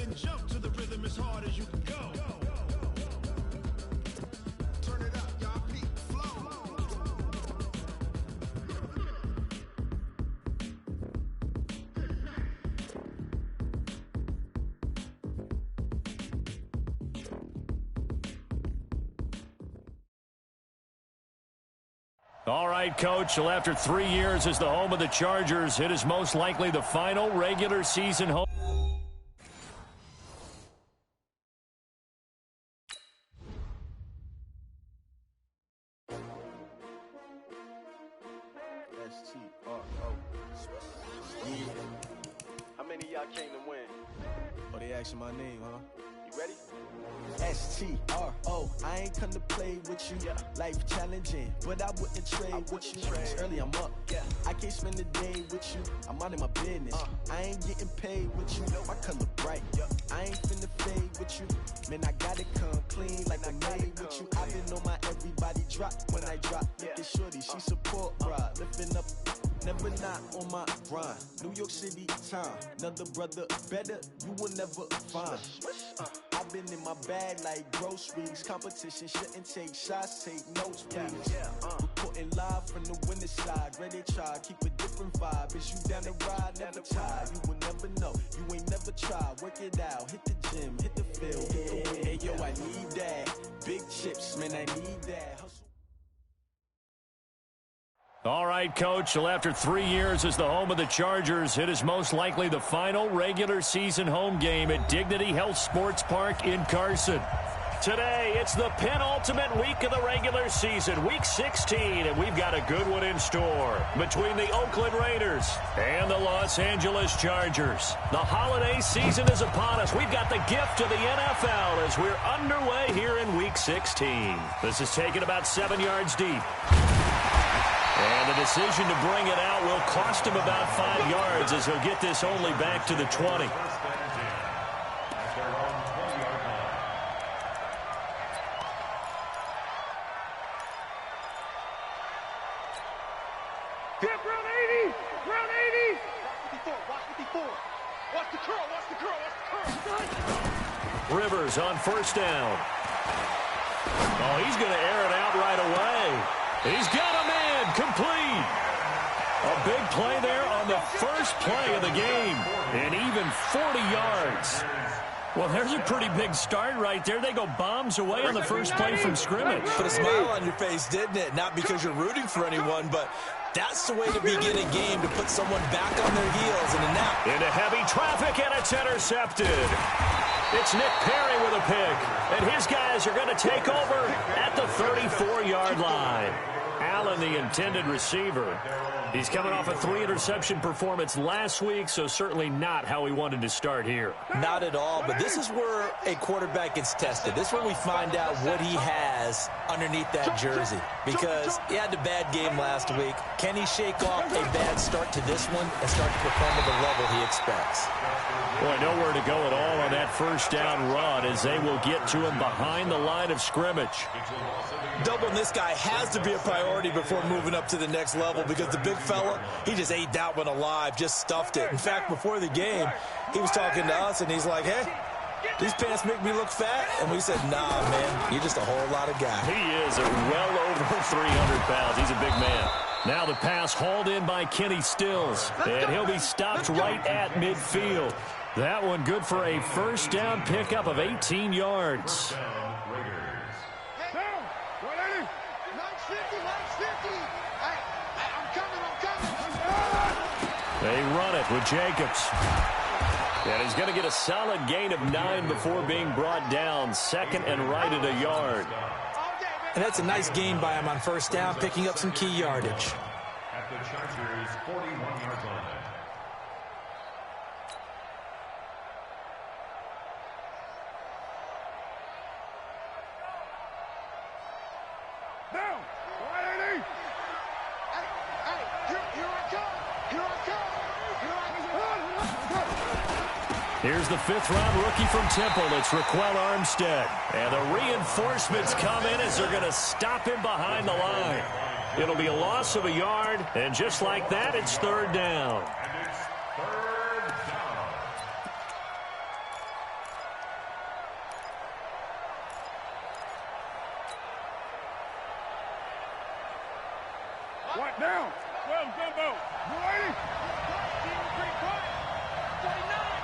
then jump to the rhythm as hard as you can go. Turn it up, y'all. Peak flow. All right, Coach. Well, after 3 years as the home of the Chargers, it is most likely the final regular season home. How many of y'all came to win? Oh, they asking my name, huh? You ready? S-T-R-O, I ain't come to play with you. Life challenging, but I wouldn't trade with you. It's early, I'm up. I can't spend the day with you. I'm out in my business. I ain't getting paid with you. My color bright. I ain't finna fade with you. Man, I gotta come clean like I made with you. I been on my everybody drop when I drop. Look at shorty, she support, bruh. Lifting up, never not on my grind. New York City time, another brother better, you will never find. I've been in my bag like groceries. Competition shouldn't take shots, take notes, please. Reporting live from the winning side. Ready to try, keep a different vibe. Is you down the ride, never tired. You will never know, you ain't never tried. Work it out, hit the gym, hit the field, hit the win. Hey yo, I need that. Big chips, man, I need that. Hustle. All right, Coach. Well, after 3 years as the home of the Chargers, it is most likely the final regular season home game at Dignity Health Sports Park in Carson. Today, it's the penultimate week of the regular season, Week 16, and we've got a good one in store between the Oakland Raiders and the Los Angeles Chargers. The holiday season is upon us. We've got the gift of the NFL as we're underway here in Week 16. This is taken about 7 yards deep. And the decision to bring it out will cost him about 5 yards as he'll get this only back to the 20. Round 80! Round 80! Watch 54! Watch the curl! Watch the curl! Watch the curl! Rivers on first down. Oh, he's going to air it out right away. He's got a man complete. A big play there on the first play of the game. And even 40 yards. Well, there's a pretty big start right there. They go bombs away on the first play from scrimmage. Put a smile on your face, didn't it? Not because you're rooting for anyone, but that's the way to begin a game, to put someone back on their heels in a nap. Into heavy traffic, and it's intercepted. It's Nick Perry with a pick, and his guys are going to take over at the 34-yard line. Allen, the intended receiver. He's coming off a 3-interception performance last week, so certainly not how he wanted to start here. Not at all, but this is where a quarterback gets tested. This is where we find out what he has underneath that jersey. Because he had a bad game last week. Can he shake off a bad start to this one and start to perform at the level he expects? Boy, nowhere to go at all on that first down run as they will get to him behind the line of scrimmage. Doubling this guy has to be a priority before moving up to the next level, because the big fella, he just ate that one alive, just stuffed it. In fact, before the game, he was talking to us, and he's like, hey, these pants make me look fat? And we said, nah, man, you're just a whole lot of guy. He is well over 300 pounds. He's a big man. Now the pass hauled in by Kenny Stills, and he'll be stopped right at midfield. That one good for a first down pickup of 18 yards. They run it with Jacobs. And he's going to get a solid gain of 9 before being brought down. Second and right at a yard. And that's a nice gain by him on first down, picking up some key yardage. At the Chargers' 41-yard line. Now, 180! Hey, here I come! Here I come! Here's the fifth-round rookie from Temple. It's Raquel Armstead. And the reinforcements come in as they're going to stop him behind the line. It'll be a loss of a yard, and just like that, it's third down. What down? 12 Dumbo. You ready? 49,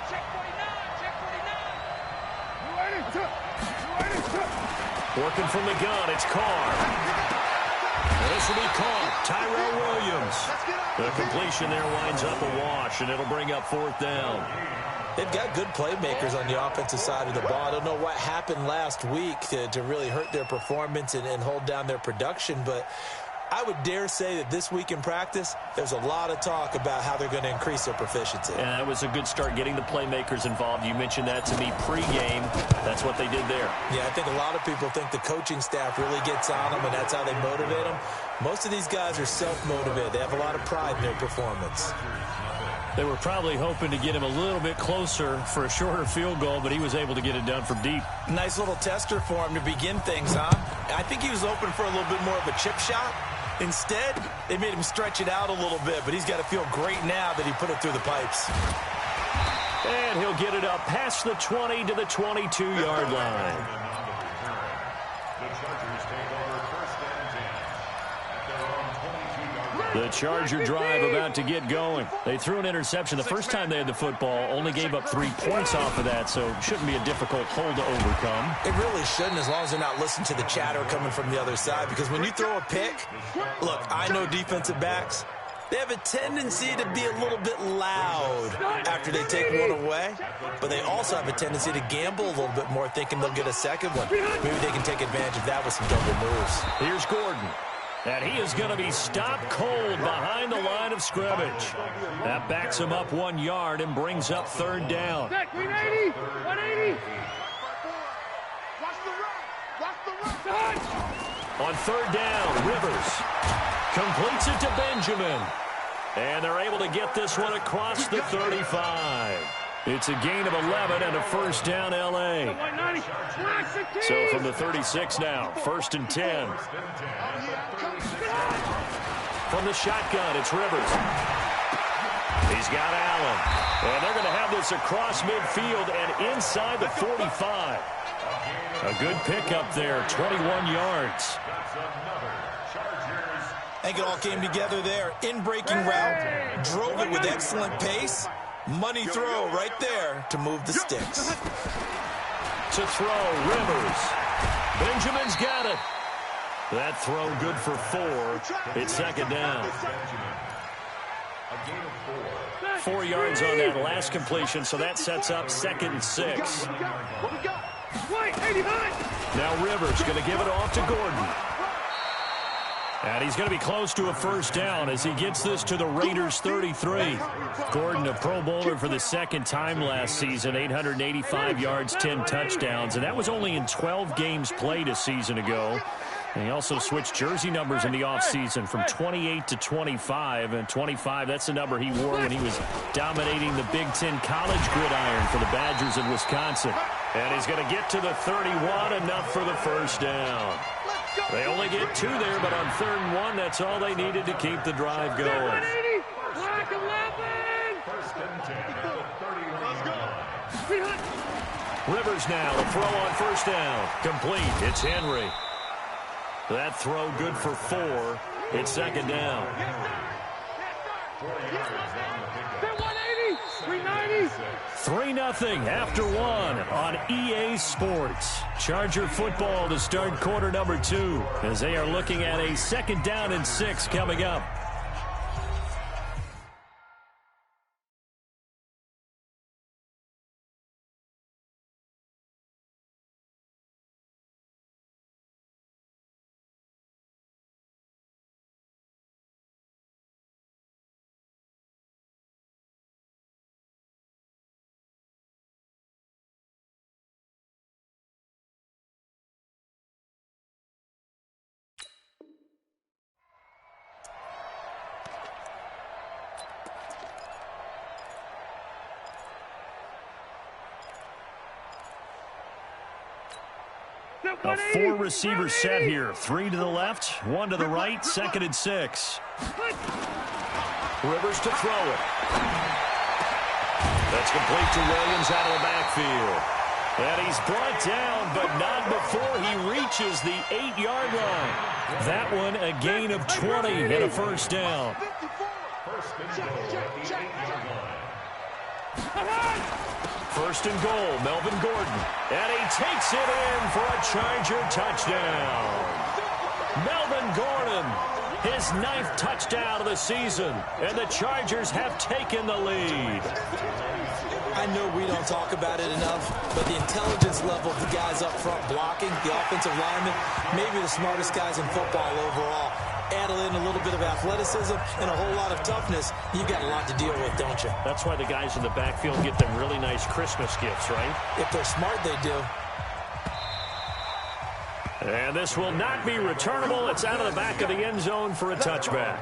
check 49, check 49. You ready? You ready? Working from the gun, it's Carr. This will be caught. Tyrell Williams. The completion there winds up a wash, and it'll bring up 4th down. They've got good playmakers on the offensive side of the ball. I don't know what happened last week to really hurt their performance and hold down their production, but I would dare say that this week in practice, there's a lot of talk about how they're going to increase their proficiency. Yeah, it was a good start getting the playmakers involved. You mentioned that to me pregame. That's what they did there. Yeah, I think a lot of people think the coaching staff really gets on them, and that's how they motivate them. Most of these guys are self-motivated. They have a lot of pride in their performance. They were probably hoping to get him a little bit closer for a shorter field goal, but he was able to get it done from deep. Nice little tester for him to begin things, huh? I think he was open for a little bit more of a chip shot. Instead, they made him stretch it out a little bit, but he's got to feel great now that he put it through the pipes. And he'll get it up past the 20 to the 22-yard line. The Chargers take over 1st and 10 at their own 22-yard line. The Charger drive about to get going. They threw an interception the first time they had the football, only gave up 3 points off of that, so it shouldn't be a difficult hole to overcome. It really shouldn't, as long as they're not listening to the chatter coming from the other side, because when you throw a pick, look, I know defensive backs, they have a tendency to be a little bit loud after they take one away, but they also have a tendency to gamble a little bit more, thinking they'll get a second one. Maybe they can take advantage of that with some double moves. Here's Gordon. And he is going to be stopped cold behind the line of scrimmage. That backs him up 1 yard and brings up 3rd down. 180. 180. Watch the run. Watch the run. On 3rd down, Rivers completes it to Benjamin. And they're able to get this one across the 35. It's a gain of 11 and a 1st down, L.A. So from the 36 now, 1st and 10. From the shotgun, it's Rivers. He's got Allen. And they're going to have this across midfield and inside the 45. A good pickup there, 21 yards. I think it all came together there. In-breaking route, drove it with excellent pace. Money throw right there to move the sticks. To throw, Rivers. Benjamin's got it. That throw good for 4. It's 2nd down. 4 yards on that last completion, so that sets up 2nd and 6. Now Rivers going to give it off to Gordon. And he's going to be close to a 1st down as he gets this to the Raiders' 33. Gordon, a Pro Bowler for the 2nd time last season, 885 yards, 10 touchdowns. And that was only in 12 games played a season ago. And he also switched jersey numbers in the offseason from 28 to 25. And 25, that's the number he wore when he was dominating the Big Ten college gridiron for the Badgers of Wisconsin. And he's going to get to the 31, enough for the 1st down. They only get 2 there, but on 3rd and 1, that's all they needed to keep the drive going. 180. Rivers now, a throw on 1st down. Complete. It's Henry. That throw good for 4. It's 2nd down. 3-0 after 1 on EA Sports. Charger football to start quarter number 2 as they are looking at a 2nd down and 6 coming up. A 4-receiver set here. 3 to the left, 1 to the right, 2nd and 6. Rivers to throw it. That's complete to Williams out of the backfield. And he's brought down, but not before he reaches the 8-yard line. That one a gain of 20 and a first down. First and goal, Melvin Gordon. And he takes it in for a Charger touchdown. Melvin Gordon, his 9th touchdown of the season. And the Chargers have taken the lead. I know we don't talk about it enough, but the intelligence level of the guys up front blocking, the offensive linemen, maybe the smartest guys in football overall. Add in a little bit of athleticism and a whole lot of toughness, you've got a lot to deal with, don't you? That's why the guys in the backfield get them really nice Christmas gifts, right? If they're smart, they do. And this will not be returnable. It's out of the back of the end zone for a touchback.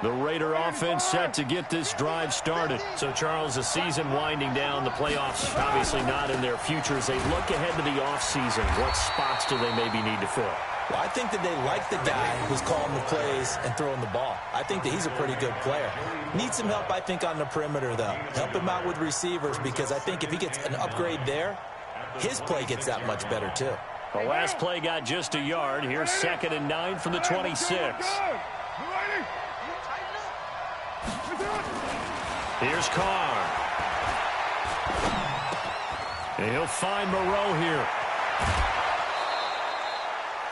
The Raider offense set to get this drive started. So, Charles, the season winding down, the playoffs obviously not in their future. As they look ahead to the offseason, what spots do they maybe need to fill? Well, I think that they like the guy who's calling the plays and throwing the ball. I think that he's a pretty good player. Needs some help, I think, on the perimeter, though. Help him out with receivers, because I think if he gets an upgrade there, his play gets that much better, too. The last play got just a yard. Here's 2nd and 9 from the 26. Here's Carr. And he'll find Moreau here.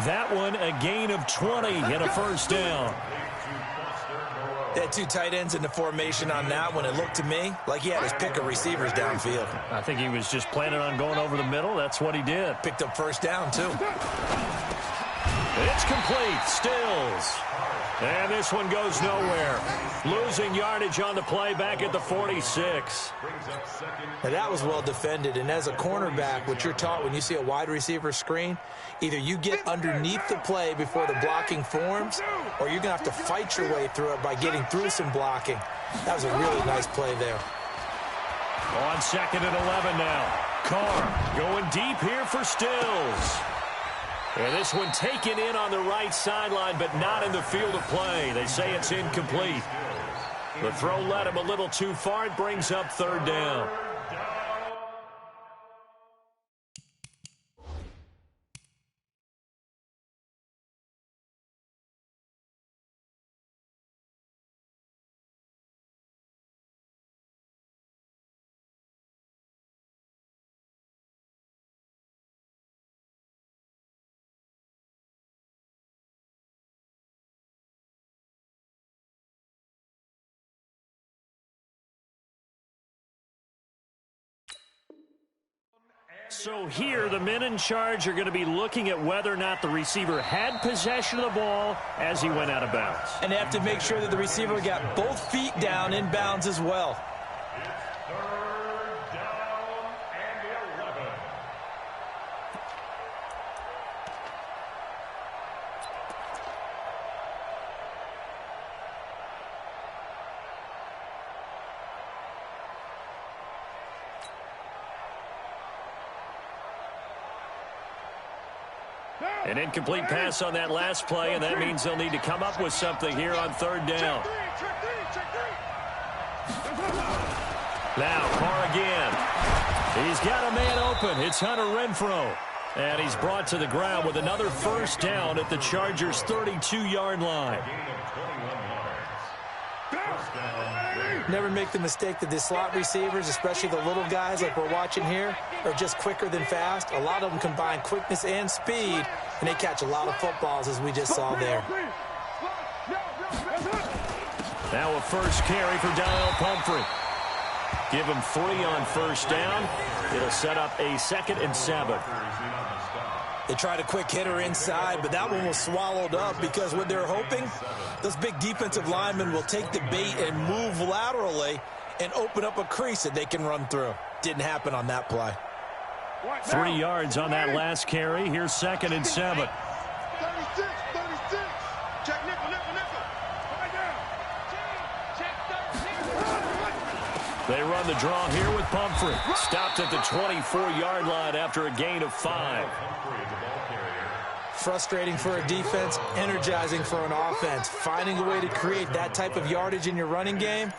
That one a gain of 20 and a first down. They had 2 tight ends in the formation on that one. It looked to me like he had his pick of receivers downfield. I think he was just planning on going over the middle. That's what he did. Picked up first down, too. It's complete. Stills. And this one goes nowhere. Losing yardage on the play back at the 46. Now that was well defended, and as a cornerback, what you're taught when you see a wide receiver screen, either you get underneath the play before the blocking forms, or you're going to have to fight your way through it by getting through some blocking. That was a really nice play there. On 2nd and 11 now. Carr going deep here for Stills. And this one taken in on the right sideline, but not in the field of play. They say it's incomplete. The throw led him a little too far. It brings up 3rd down. So here, the men in charge are going to be looking at whether or not the receiver had possession of the ball as he went out of bounds. And they have to make sure that the receiver got both feet down in bounds as well. It's 3rd down and 11. An incomplete pass on that last play, and that means they'll need to come up with something here on 3rd down. Now, Carr again. He's got a man open. It's Hunter Renfrow. And he's brought to the ground with another first down at the Chargers' 32-yard line. Never make the mistake that the slot receivers, especially the little guys like we're watching here, are just quicker than fast. A lot of them combine quickness and speed, and they catch a lot of footballs, as we just saw there. Now a first carry for Donnell Pumphrey. Give him 3 on first down. It'll set up a 2nd and 7. They tried a quick hitter inside, but that one was swallowed up because what they're hoping, those big defensive linemen will take the bait and move laterally and open up a crease that they can run through. Didn't happen on that play. 3 yards on that last carry. Here's 2nd and 7. 36. Check nickel. Right down. They run the draw here with Pumphrey. Stopped at the 24-yard line after a gain of 5. Frustrating for a defense, energizing for an offense. Finding a way to create that type of yardage in your running game,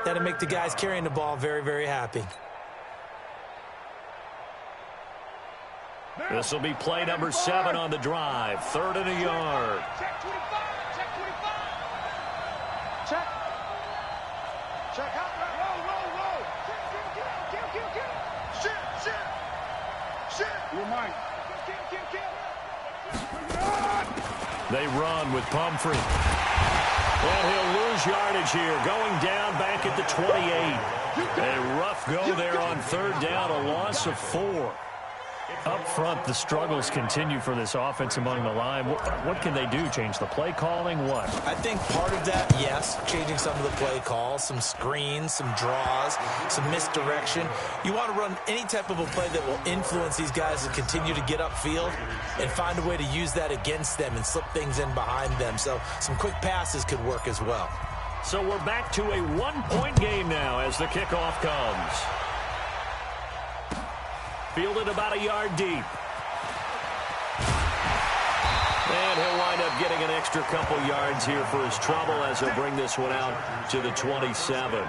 that'll make the guys carrying the ball very, very happy. This will be play number 7 on the drive. 3rd and a yard. Check 25. Check 25. Check. Check out. Roll. Shit. You're mine. They run with Pumphrey. And he'll lose yardage here. Going down back at the 28. A rough go there on 3rd down. A loss of 4. Up front, the struggles continue for this offense among the line. What can they do? Change the play calling? What? I think part of that, yes, changing some of the play calls, some screens, some draws, some misdirection. You want to run any type of a play that will influence these guys to continue to get upfield and find a way to use that against them and slip things in behind them. So some quick passes could work as well. So we're back to a 1-point game now as the kickoff comes. Fielded about a yard deep. And he'll wind up getting an extra couple yards here for his trouble as he'll bring this one out to the 27.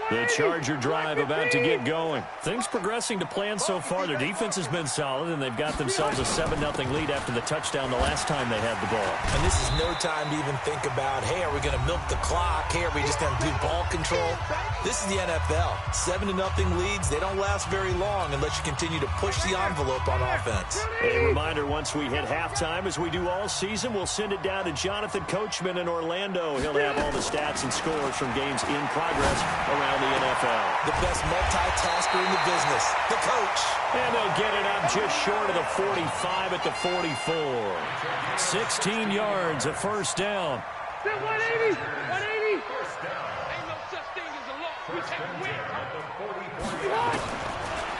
The Charger drive about to get going. Things progressing to plan so far. Their defense has been solid, and they've got themselves a 7-0 lead after the touchdown the last time they had the ball. And this is no time to even think about, hey, are we going to milk the clock? Hey, are we just going to do ball control? This is the NFL. 7-0 leads, they don't last very long unless you continue to push the envelope on offense. A reminder, once we hit halftime, as we do all season, we'll send it down to Jonathan Coachman in Orlando. He'll have all the stats and scores from games in progress around the NFL. The best multitasker in the business, the coach. And they'll get it up just short of the 45 at the 44. 16 yards, a 1st down. 180. Ain't no such thing as a loss. We take a win.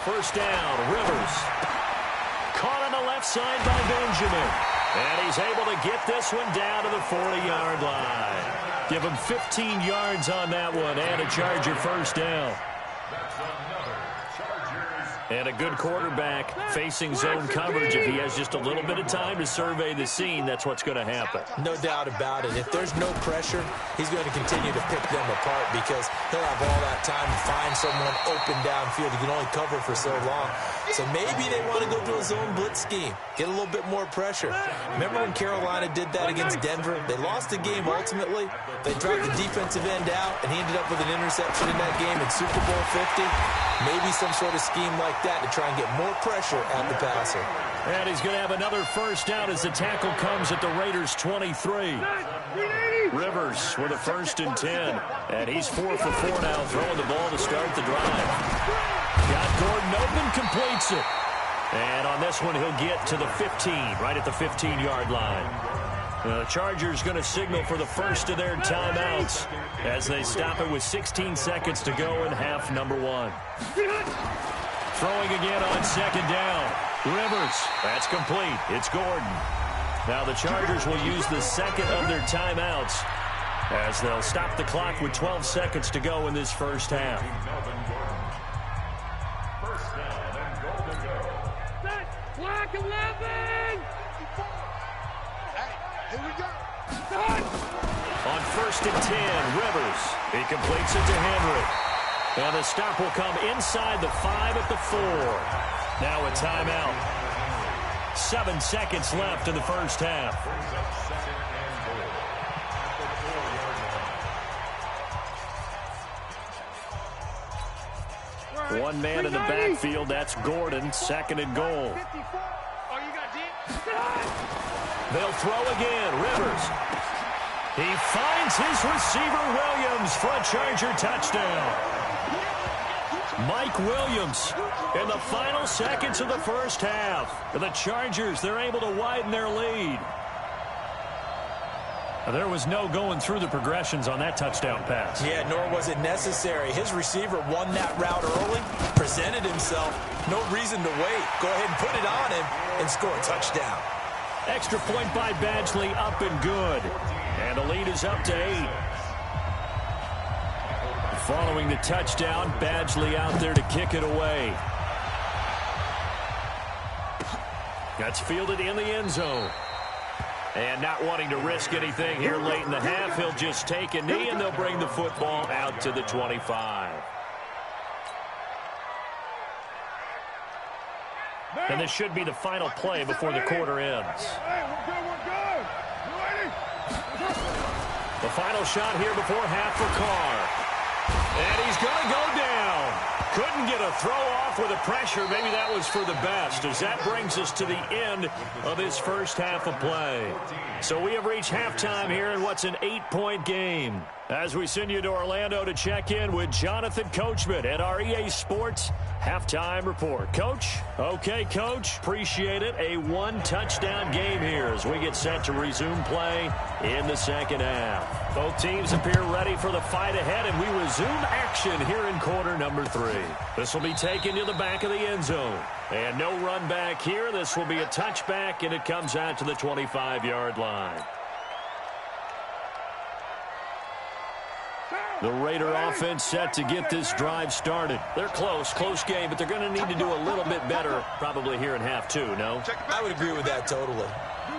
1st down, Rivers. Caught on the left side by Benjamin. And he's able to get this one down to the 40-yard line. Give him 15 yards on that one and a Charger 1st down. And a good quarterback facing zone coverage. If he has just a little bit of time to survey the scene, that's what's going to happen. No doubt about it. If there's no pressure, he's going to continue to pick them apart because he'll have all that time to find someone open downfield. He can only cover for so long. So maybe they want to go to a zone blitz scheme, get a little bit more pressure. Remember when Carolina did that against Denver? They lost the game ultimately. They dropped the defensive end out, and he ended up with an interception in that game in Super Bowl 50. Maybe some sort of scheme like that to try and get more pressure at the passer. And he's going to have another 1st down as the tackle comes at the Raiders' 23. Rivers with a 1st and 10. And he's 4 for 4 now, throwing the ball to start the drive. Got Gordon open, completes it. And on this one, he'll get to the 15, right at the 15-yard line. The Chargers going to signal for the first of their timeouts as they stop it with 16 seconds to go in half number 1. Throwing again on 2nd down. Rivers, that's complete. It's Gordon. Now the Chargers will use the 2nd of their timeouts as they'll stop the clock with 12 seconds to go in this 1st half. Black 11. Here we go. On 1st and 10, Rivers. He completes it to Henry. And the stop will come inside the 5 at the 4. Now a timeout. 7 seconds left in the 1st half. One man in the backfield, that's Gordon, 2nd and goal. They'll throw again, Rivers. He finds his receiver, Williams, for a Charger touchdown. Mike Williams in the final seconds of the 1st half. The Chargers, they're able to widen their lead. There was no going through the progressions on that touchdown pass. Yeah, nor was it necessary. His receiver won that route early, presented himself. No reason to wait. Go ahead and put it on him and score a touchdown. Extra point by Badgley, up and good. And the lead is up to 8. Following the touchdown, Badgley out there to kick it away. That's fielded in the end zone. And not wanting to risk anything here late in the half, he'll just take a knee, and they'll bring the football out to the 25. And this should be the final play before the quarter ends. Hey, we're good. You ready? The final shot here before half for Carr. And he's going to go down. Couldn't get a throw off with the pressure. Maybe that was for the best, as that brings us to the end of this first half of play. So we have reached halftime here in what's an 8-point game. As we send you to Orlando to check in with Jonathan Coachman at our EA Sports Halftime Report. Coach? Okay, Coach. Appreciate it. A one-touchdown game here as we get set to resume play in the second half. Both teams appear ready for the fight ahead, and we resume action here in quarter number 3. This will be taken to the back of the end zone. And no run back here. This will be a touchback, and it comes out to the 25-yard line. The Raider offense set to get this drive started. They're close game, but they're going to need to do a little bit better probably here in half 2, no? I would agree with that totally.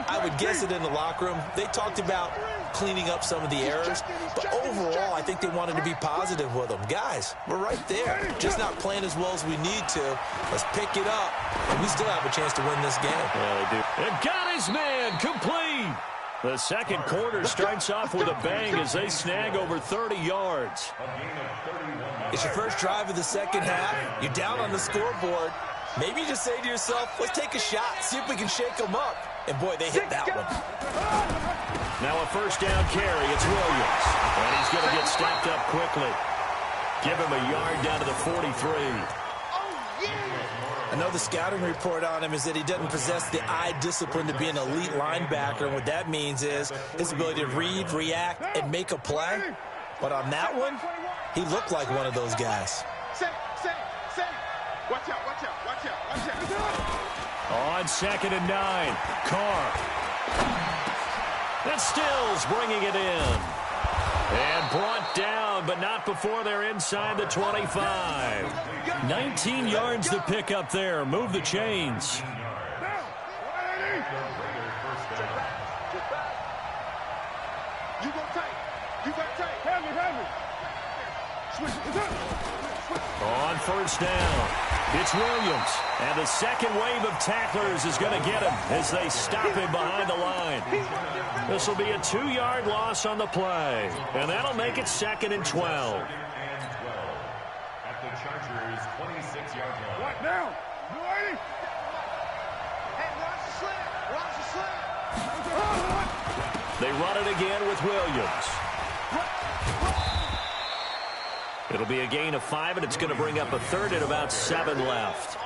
I would guess it in the locker room. They talked about cleaning up some of the errors, but overall, I think they wanted to be positive with them. Guys, we're right there. Just not playing as well as we need to. Let's pick it up, and we still have a chance to win this game. Yeah, they do. And got his man complete. The second quarter starts off with a bang as they snag over 30 yards. It's your first drive of the second half. You're down on the scoreboard. Maybe you just say to yourself, let's take a shot, see if we can shake them up. And, boy, they hit that one. Now a first down carry. It's Williams. And he's going to get stacked up quickly. Give him a yard down to the 43. I know the scouting report on him is that he doesn't possess the eye discipline to be an elite linebacker. And what that means is his ability to read, react, and make a play. But on that one, he looked like one of those guys. Watch out. On 2nd and 9, Carr. And Stills bringing it in. And brought down, but not before they're inside the 25. 19 yards to pick up there. Move the chains. On first down, it's Williams. And the second wave of tacklers is going to get him as they stop him behind the line. This will be a 2-yard loss on the play. And that'll make it 2nd and 12. At the Chargers' 26-yard line. Right now. You ready? Hey, watch the slant. They run it again with Williams. It'll be a gain of 5, and it's going to bring up a third and about 7 left.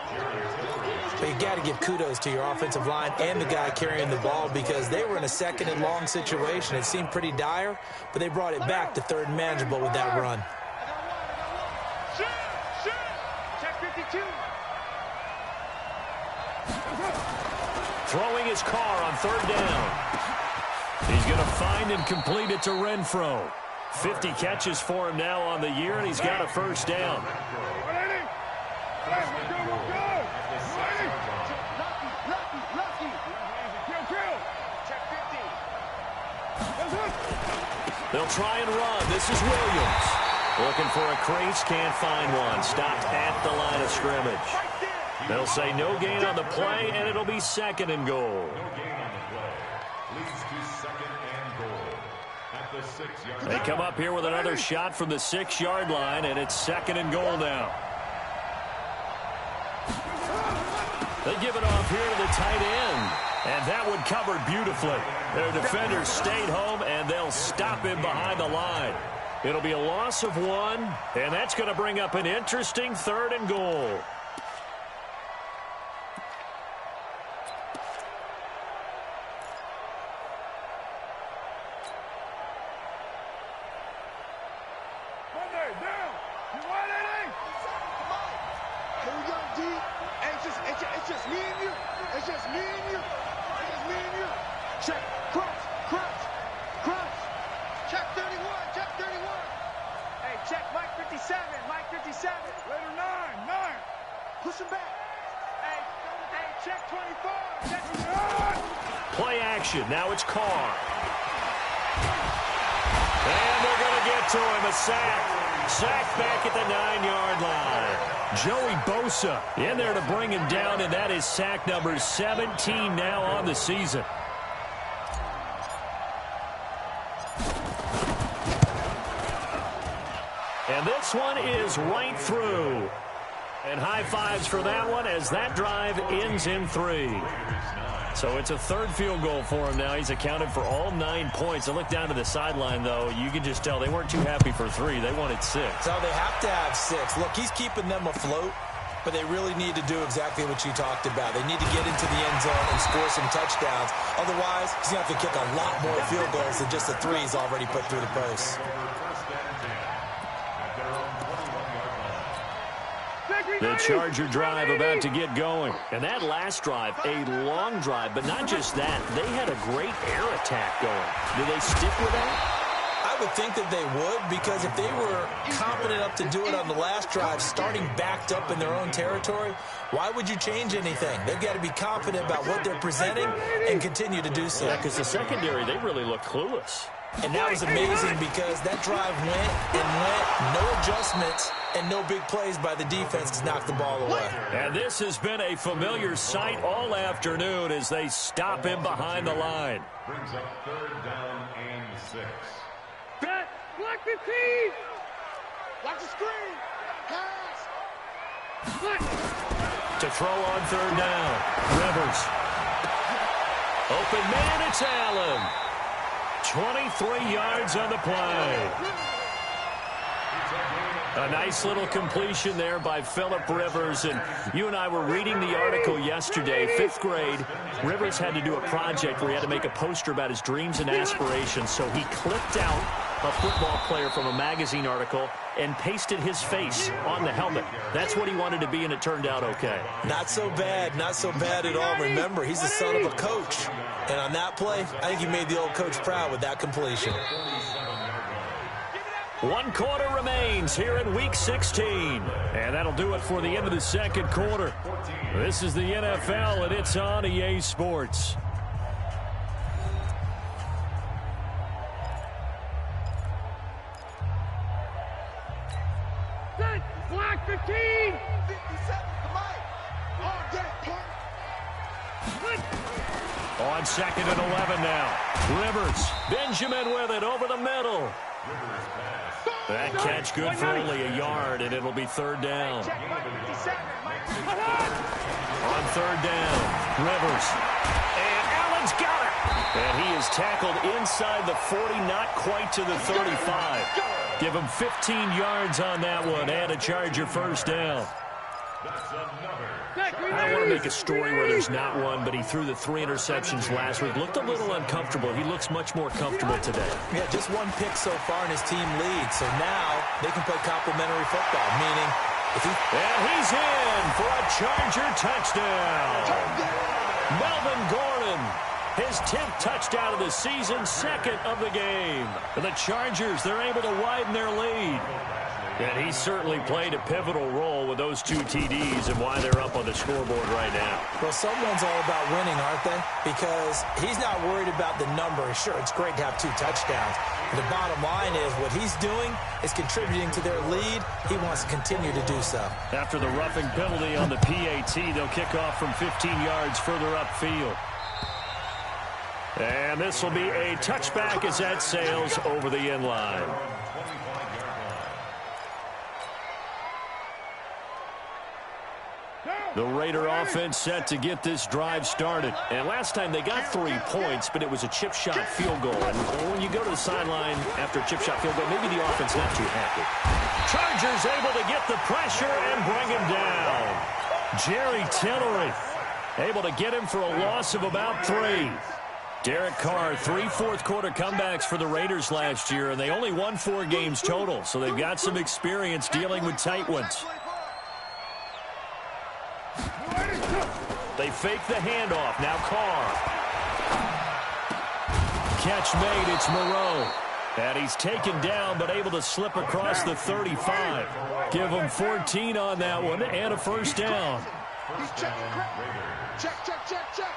But you got to give kudos to your offensive line and the guy carrying the ball, because they were in a 2nd and long situation. It seemed pretty dire, but they brought it back to 3rd and manageable with that run. Check 52. Throwing his Carr on 3rd down. He's going to find and complete it to Renfro. 50 catches for him now on the year, and he's got a first down. They'll try and run. This is Williams. Looking for a crease, can't find one. Stopped at the line of scrimmage. They'll say no gain on the play, and it'll be 2nd and goal. They come up here with another shot from the 6-yard line, and it's 2nd and goal now. They give it off here to the tight end, and that one covered beautifully. Their defenders stayed home, and they'll stop him behind the line. It'll be a loss of 1, and that's going to bring up an interesting 3rd and goal. Check 24. Check. Play action. Now it's Carr. And they're going to get to him. A sack. Sack back at the 9-yard line. Joey Bosa in there to bring him down, and that is sack number 17 now on the season. And this one is right through. And high fives for that one as that drive ends in 3. So it's a third field goal for him now. He's accounted for all 9 points. I look down to the sideline, though. You can just tell they weren't too happy for 3. They wanted 6. So they have to have 6. Look, he's keeping them afloat, but they really need to do exactly what you talked about. They need to get into the end zone and score some touchdowns. Otherwise, he's going to have to kick a lot more field goals than just the 3 he's already put through the posts. The Charger drive about to get going. And that last drive, a long drive, but not just that. They had a great air attack going. Do they stick with that? I would think that they would, because if they were confident enough to do it on the last drive, starting backed up in their own territory, why would you change anything? They've got to be confident about what they're presenting and continue to do so. Yeah, because the secondary, they really look clueless. And that was amazing because that drive went and went, no adjustments, and no big plays by the defense to knock the ball away. And this has been a familiar sight all afternoon as they stop him behind the line. Brings up 3rd down and 6. Bet. Block 15. Watch the screen. Pass. Block. To throw on 3rd down. Rivers. Open man, it's Allen. 23 yards on the play. A nice little completion there by Phillip Rivers. And you and I were reading the article yesterday, 5th grade. Rivers had to do a project where he had to make a poster about his dreams and aspirations. So he clipped out a football player from a magazine article and pasted his face on the helmet. That's what he wanted to be, and it turned out okay. Not so bad. Not so bad at all. Remember, he's the son of a coach. And on that play, I think he made the old coach proud with that completion. 1 quarter remains here in Week 16. And that'll do it for the end of the 2nd quarter. This is the NFL, and it's on EA Sports. Block 15. 57. Come on. On 2nd and 11 now. Rivers. Benjamin with it over the middle. That catch good for only a yard, and it'll be 3rd down. On 3rd down, Rivers. And Allen's got it. And he is tackled inside the 40, not quite to the 35. Give him 15 yards on that one, and a Charger 1st down. I don't want to make a story where there's not one, but he threw the 3 interceptions last week. Looked a little uncomfortable. He looks much more comfortable today. Yeah, just 1 pick so far, and his team leads. So now they can play complimentary football, meaning if he... And he's in for a Charger touchdown. Melvin Gordon, his 10th touchdown of the season, 2nd of the game. And the Chargers, they're able to widen their lead. And he certainly played a pivotal role with those 2 TDs and why they're up on the scoreboard right now. Well, someone's all about winning, aren't they? Because he's not worried about the number. Sure, it's great to have 2 touchdowns. But the bottom line is what he's doing is contributing to their lead. He wants to continue to do so. After the roughing penalty on the PAT, they'll kick off from 15 yards further upfield. And this will be a touchback as that sails over the end line. The Raider offense set to get this drive started. And last time they got 3 points, but it was a chip shot field goal. And when you go to the sideline after a chip shot field goal, maybe the offense not too happy. Chargers able to get the pressure and bring him down. Jerry Tillery able to get him for a loss of about 3. Derek Carr, 3 fourth-quarter comebacks for the Raiders last year, and they only won 4 games total, so they've got some experience dealing with tight ones. They fake the handoff. Now Carr. Catch made. It's Moreau. And he's taken down but able to slip across the 35. Give him 14 on that one and a 1st down. He's checking crap. Check, check, check, check.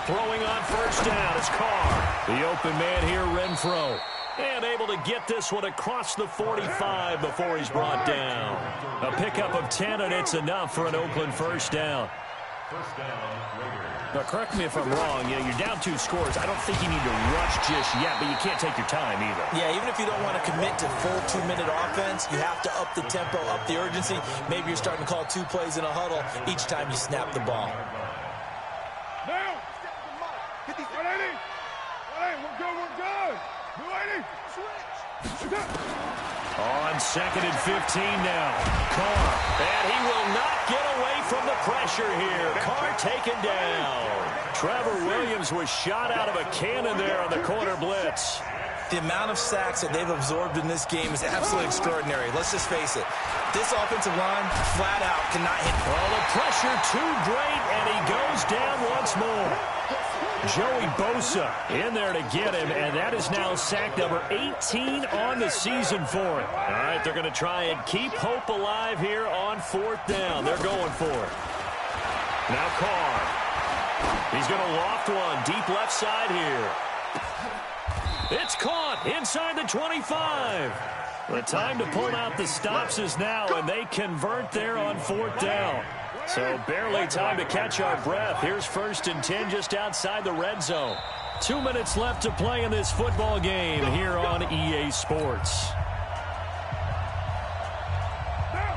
Throwing on first down is Carr. The open man here, Renfro. And able to get this one across the 45 before he's brought down. A pickup of 10, and it's enough for an Oakland first down. First down, Raiders. Now, correct me if I'm wrong. You're down 2 scores. I don't think you need to rush just yet, but you can't take your time either. Yeah, even if you don't want to commit to full 2-minute offense, you have to up the tempo, up the urgency. Maybe you're starting to call 2 plays in a huddle each time you snap the ball. Now. 180. 180. We're good. We're good. 280. Switch. On 2nd and 15 now. Carr. And he will not get away from the pressure here. Carr taken down. Trevor Williams was shot out of a cannon there on the corner blitz. The amount of sacks that they've absorbed in this game is absolutely extraordinary. Let's just face it. This offensive line, flat out, cannot hit. Well, the pressure too great, and he goes down once more. Joey Bosa in there to get him, and that is now sack number 18 on the season for him. All right, they're going to try and keep hope alive here on 4th down. They're going for it. Now Carr. He's going to loft one deep left side here. It's caught inside the 25. The time to pull out the stops is now, and they convert there on 4th down. So barely time to catch our breath. Here's 1st and 10 just outside the red zone. 2 minutes left to play in this football game here on EA Sports.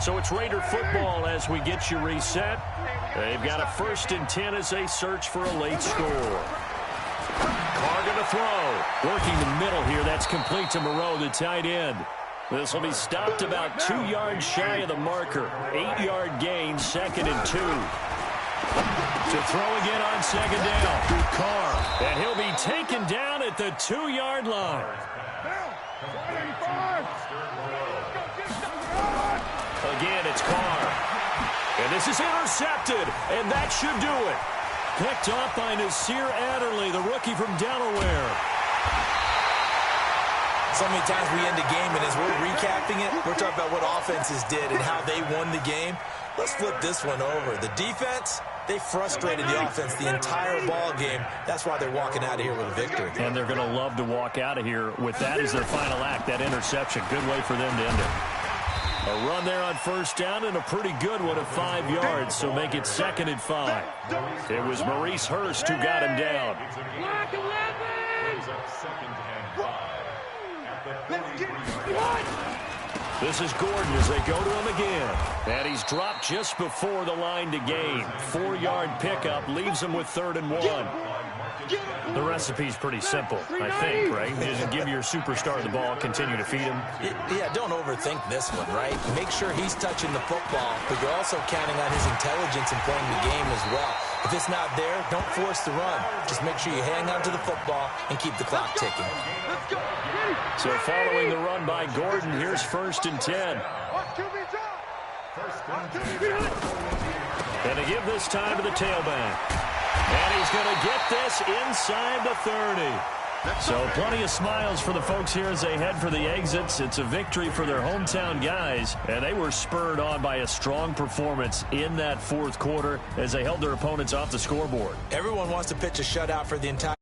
So it's Raider football as we get you reset. They've got a 1st and 10 as they search for a late score. Carr going to throw. Working the middle here. That's complete to Moreau, the tight end. This will be stopped about 2 yards shy of the marker. 8-yard gain, 2nd and 2. To throw again on 2nd down. Carr. And he'll be taken down at the 2-yard line. Again, it's Carr. And this is intercepted, and that should do it. Picked off by Nasir Adderley, the rookie from Delaware. So many times we end a game, and as we're recapping it, we're talking about what offenses did and how they won the game. Let's flip this one over. The defense, they frustrated the offense the entire ball game. That's why they're walking out of here with a victory. And they're going to love to walk out of here with that as their final act, that interception. Good way for them to end it. A run there on 1st down and a pretty good one of 5 yards, so make it 2nd and 5. It was Maurice Hurst who got him down. Block 11! Brings up 2nd and 5 at the 33-yard. This is Gordon as they go to him again. And he's dropped just before the line to gain. 4-yard pickup leaves him with 3rd and 1. The recipe's pretty simple, I think, right? Just give your superstar the ball, continue to feed him. Yeah, don't overthink this one, right? Make sure he's touching the football, but you're also counting on his intelligence in playing the game as well. If it's not there, don't force the run. Just make sure you hang on to the football and keep the clock ticking. So following the run by Gordon, here's 1st and 10. And to give this time to the tailback. And he's going to get this inside the 30. So plenty of smiles for the folks here as they head for the exits. It's a victory for their hometown guys, and they were spurred on by a strong performance in that 4th quarter as they held their opponents off the scoreboard. Everyone wants to pitch a shutout for the entire